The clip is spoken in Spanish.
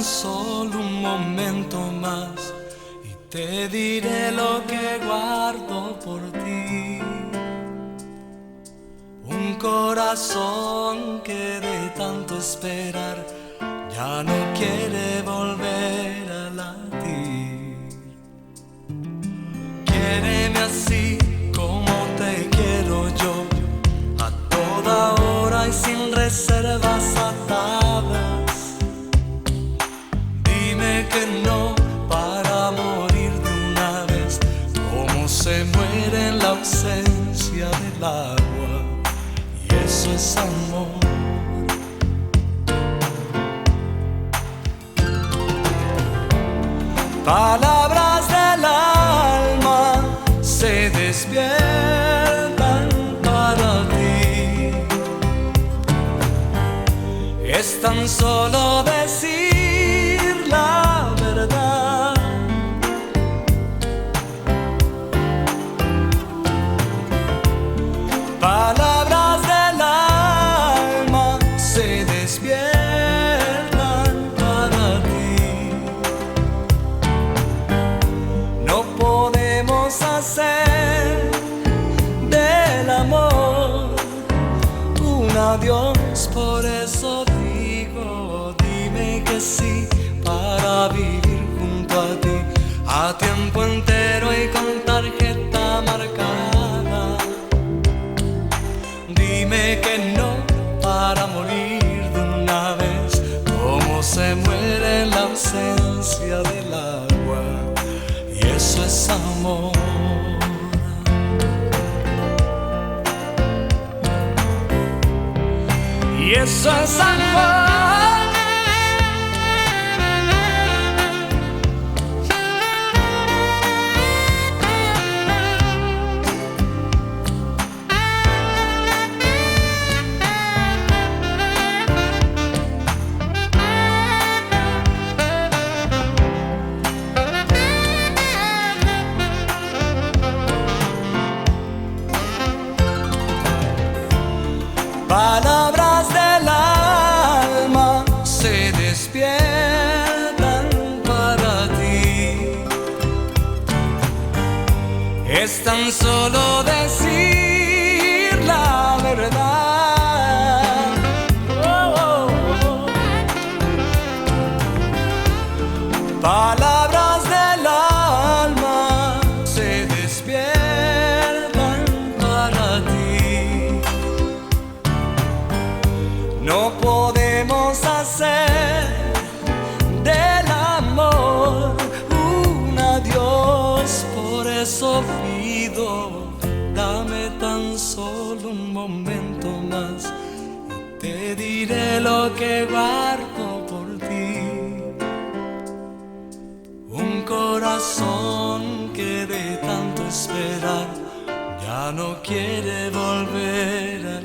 solo un momento más y te diré lo que guardo por ti. Un corazón que de tanto esperar ya no quiere volver a latir. Quiéreme así como te quiero yo, a toda hora y sin reservas atadas. Dime que no para morir de una vez, como se muere en la ausencia del agua, y eso es amor. Palabras del alma se despiertan para ti. Es tan solo decir la verdad. Palabras del alma se despiertan para ti. No podemos hacer del amor un adiós, por eso digo, dime que sí para vivir junto a ti, a tiempo entero y con tarjeta marcada. Dime que no para morir de una vez, como se muere en la ausencia del agua, y eso es amor. Y eso es amor. Palabras del alma se despiertan para ti. Es tan solo decir la verdad. Oh, oh, oh. Palabras del alma se despiertan para ti. No podemos hacer del amor un adiós, por eso pido, dame tan solo un momento más y te diré lo que guardo por ti. Un corazón que de tanto esperar ya no quiere volver a